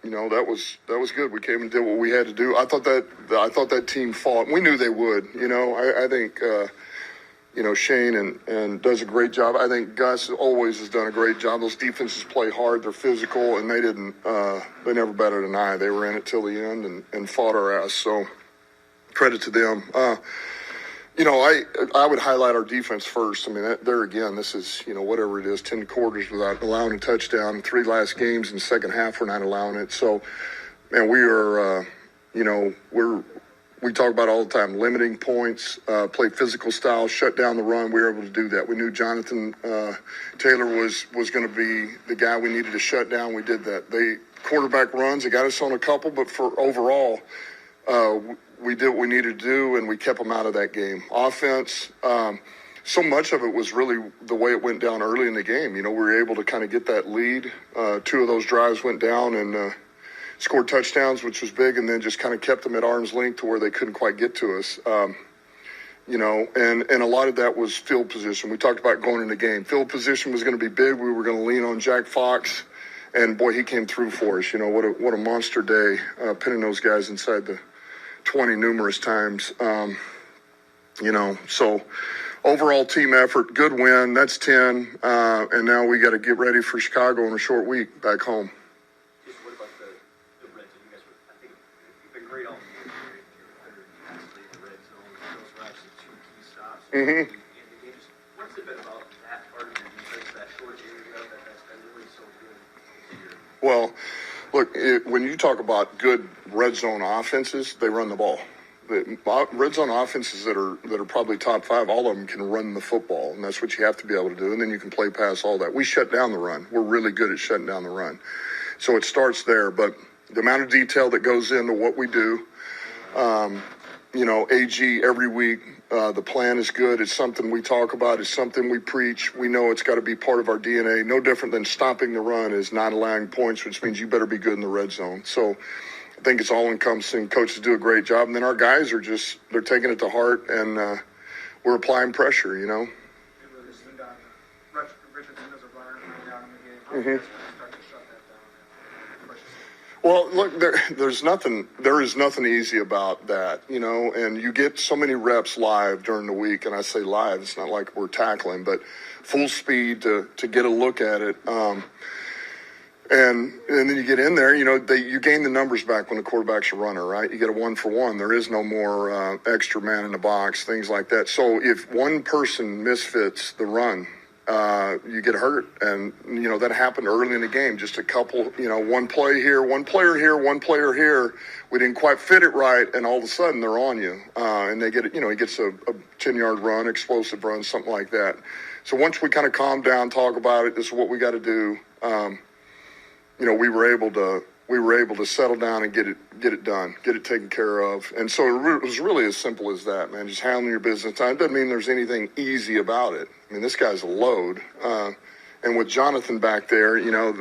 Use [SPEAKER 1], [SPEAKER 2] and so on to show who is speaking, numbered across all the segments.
[SPEAKER 1] that was good. We came and did what we had to do. I thought that team fought. We knew they would. I think Shane and does a great job. I think Gus always has done a great job. Those defenses play hard. They're physical, and they never batted an eye. They were in it till the end and fought our ass. So credit to them. I would highlight our defense first. I mean, there again, this is, whatever it is, 10 quarters without allowing a touchdown. 3 last games in the second half, we're not allowing it. So, man, we are, we talk about all the time, limiting points, play physical style, shut down the run. We were able to do that. We knew Jonathan Taylor was going to be the guy we needed to shut down. We did that. They quarterback runs, they got us on a couple, but for overall, we did what we needed to do, and we kept them out of that game. Offense, so much of it was really the way it went down early in the game. We were able to kind of get that lead. 2 of those drives went down and scored touchdowns, which was big, and then just kind of kept them at arm's length to where they couldn't quite get to us. And a lot of that was field position. We talked about going in the game. Field position was going to be big. We were going to lean on Jack Fox, and boy, he came through for us. What a monster day, pinning those guys inside the 20 numerous times. So overall team effort, good win. That's 10. And now we got to get ready for Chicago in a short week back home.
[SPEAKER 2] Just what about the red zone? You guys I think you've been great all year. The red zone. Those were actually 2 key stops.
[SPEAKER 1] Mm-hmm.
[SPEAKER 2] What's it been about that part of your defense, that short area that's been really so good this year?
[SPEAKER 1] Well, look, when you talk about good red zone offenses, they run the ball. The red zone offenses that are probably top 5, all of them can run the football, and that's what you have to be able to do. And then you can play past all that. We shut down the run. We're really good at shutting down the run. So it starts there. But the amount of detail that goes into what we do, AG every week, the plan is good. It's something we talk about. It's something we preach. We know it's got to be part of our DNA. No different than stopping the run is not allowing points, which means you better be good in the red zone. So I think it's all encompassing. Coaches do a great job. And then our guys are they're taking it to heart, and we're applying pressure,
[SPEAKER 3] Richardson as a runner coming down in the game. Start to shut that down.
[SPEAKER 1] Well, look, there is nothing easy about that, and you get so many reps live during the week, and I say live, it's not like we're tackling, but full speed to get a look at it. And then you get in there, you gain the numbers back when the quarterback's a runner, right? You get a 1-for-1. There is no more extra man in the box, things like that. So if one person misfits the run, you get hurt. And, that happened early in the game. Just a couple, one play here, one player here, one player here. We didn't quite fit it right, and all of a sudden they're on you. And they get it, he gets a 10-yard run, explosive run, something like that. So once we kind of calm down, talk about it, this is what we got to do. We were able to settle down and get it done, get it taken care of. And so it was really as simple as that, man. Just handling your business time. It doesn't mean there's anything easy about it. I mean, this guy's a load. And with Jonathan back there,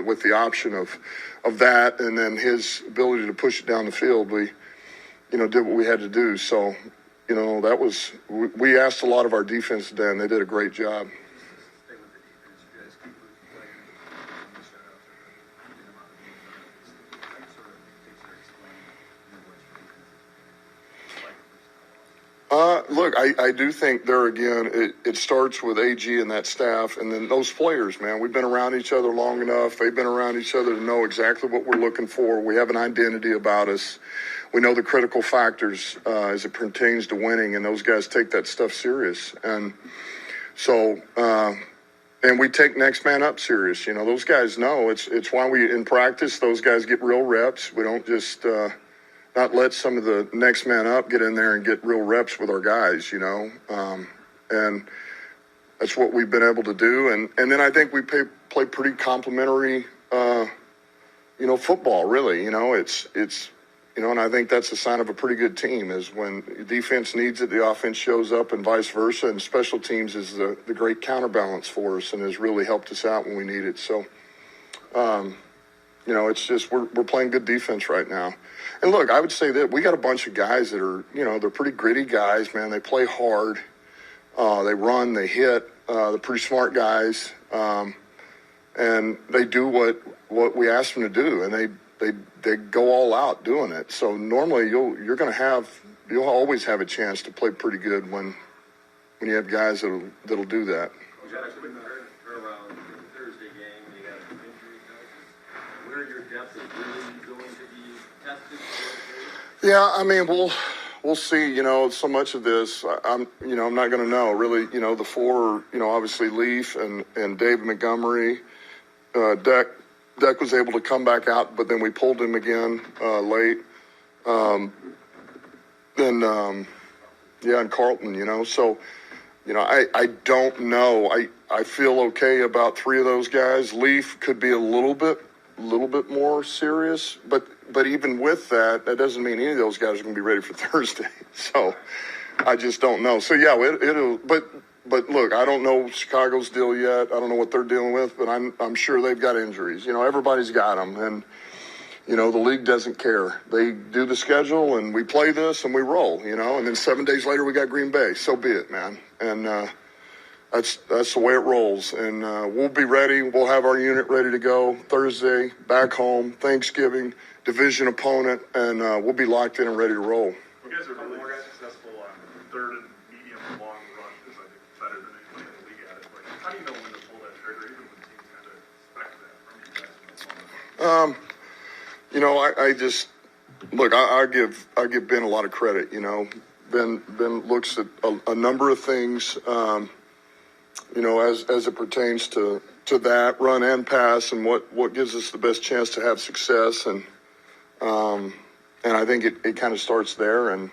[SPEAKER 1] with the option of that and then his ability to push it down the field, we, did what we had to do. So, we asked a lot of our defense today, and they did a great job. Look, I do think there again, it starts with AG and that staff, and then those players, man. We've been around each other long enough. They've been around each other to know exactly what we're looking for. We have an identity about us. We know the critical factors as it pertains to winning, and those guys take that stuff serious. And so, and we take next man up serious. Those guys know. It's why we, in practice, those guys get real reps. We don't just not let some of the next man up get in there and get real reps with our guys, and that's what we've been able to do. And then I think we play pretty complimentary, football, really. It's and I think that's a sign of a pretty good team is when the defense needs it, the offense shows up, and vice versa. And special teams is the great counterbalance for us and has really helped us out when we need it. So, it's just we're playing good defense right now. And look, I would say that we got a bunch of guys that are, they're pretty gritty guys, man. They play hard. They run, they hit. They're pretty smart guys. and they do what we ask them to do, and they go all out doing it. So normally you'll always have a chance to play pretty good when you have guys that'll do that.
[SPEAKER 2] We got a quick turnaround in the Thursday game. You got some injuries. Where your depth is really going to be tested?
[SPEAKER 1] Yeah, I mean, we'll see. You know, so much of this, I'm not going to know really. You know, the four, obviously Leaf and David Montgomery, Deck was able to come back out, but then we pulled him again late. And Carlton, so, I don't know. I feel okay about three of those guys. Leaf could be a little bit more serious, but even with that doesn't mean any of those guys are going to be ready for Thursday. So I just don't know. So yeah, it'll. But look, I don't know Chicago's deal yet. I don't know what they're dealing with, but I'm sure they've got injuries. Everybody's got them, and the league doesn't care. They do the schedule, and we play this, and we roll. And then 7 days later we got Green Bay. So be it, man. And that's the way it rolls. And we'll be ready. We'll have our unit ready to go Thursday, back home, Thanksgiving, division opponent, and we'll be locked in and ready to roll.
[SPEAKER 4] You guys are really successful on third and medium and long rushes. I think better than anybody in the league at it. Like, how do you know when to pull that trigger, even when teams kind of expect that from you guys?
[SPEAKER 1] I just look. I give Ben a lot of credit. Ben looks at a number of things. As it pertains to that run and pass, and what gives us the best chance to have success, and I think it kind of starts there, and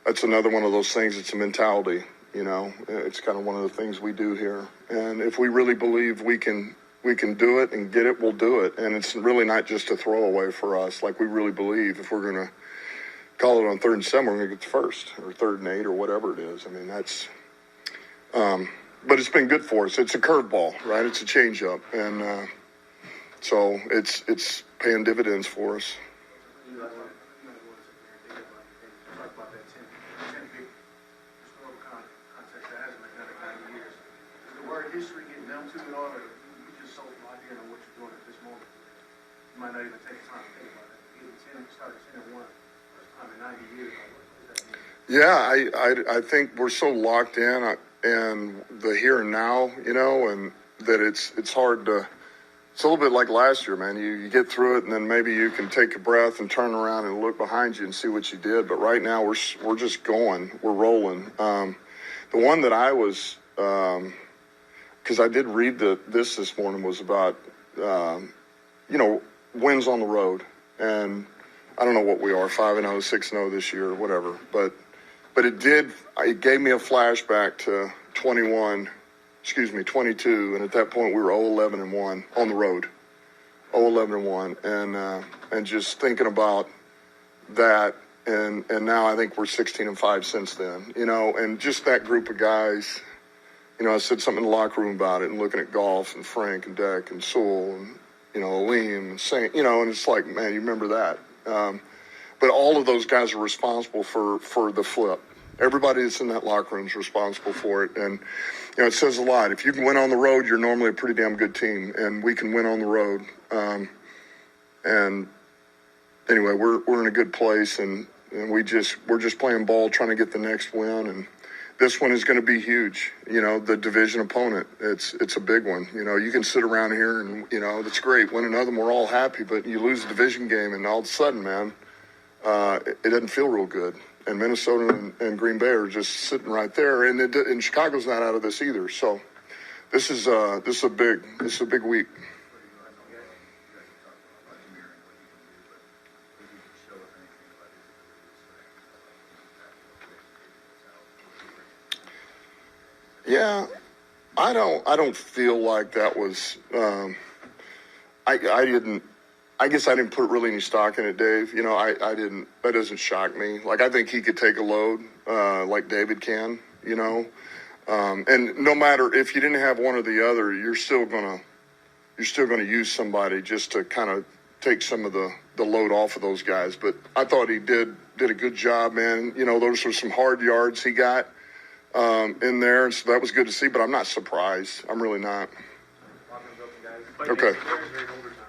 [SPEAKER 1] that's another one of those things. It's a mentality, It's kind of one of the things we do here, and if we really believe we can do it and get it, we'll do it, and it's really not just a throwaway for us. Like, we really believe if we're going to call it on 3rd and 7, we're going to get the first, or 3rd and 8, or whatever it is. I mean, that's. But it's been good for us. It's a curveball, right? It's a changeup, and so it's paying dividends for us.
[SPEAKER 3] Talk about that 10 big historical context that hasn't been done in 90 years. Is the word history getting them to it all, or you just so locked in on what you're doing at this moment? You might not even take time to think about it. Started 10-1, first time in 90 years. What does that mean?
[SPEAKER 1] Yeah, I think we're so locked in and the here and now, and that it's hard to. It's a little bit like last year, man. You get through it, and then maybe you can take a breath and turn around and look behind you and see what you did. But right now, we're just going. We're rolling. The one that I was, because I did read this morning, was about, wins on the road. And I don't know what we are, 5-0, 6-0 this year, or whatever. But it gave me a flashback to 22, and at that point we were 0-11-1 on the road, 0-11-1, and just thinking about that, and now I think we're 16-5 since then, and just that group of guys, I said something in the locker room about it, and looking at Golf and Frank and Deck and Sewell and Liam and Saint, and it's like, man, you remember that, but all of those guys are responsible for the flip. Everybody that's in that locker room is responsible for it, and it says a lot. If you can win on the road, you're normally a pretty damn good team, and we can win on the road. And anyway, we're in a good place, and we're just playing ball, trying to get the next win, and this one is going to be huge. The division opponent, it's a big one. You can sit around here and that's great. Win another one, we're all happy, but you lose a division game, and all of a sudden, man, it doesn't feel real good. And Minnesota and Green Bay are just sitting right there, and Chicago's not out of this either. So this is a big week. Yeah, I don't feel like that was. I guess I didn't put really any stock in it, Dave. I didn't. That doesn't shock me. Like, I think he could take a load, like David can. And no matter if you didn't have one or the other, you're still gonna use somebody just to kind of take some of the load off of those guys. But I thought he did a good job, man. Those were some hard yards he got in there, and so that was good to see. But I'm not surprised. I'm really not.
[SPEAKER 2] Walking broken guys. But
[SPEAKER 1] Okay.
[SPEAKER 2] Bears are in overtime.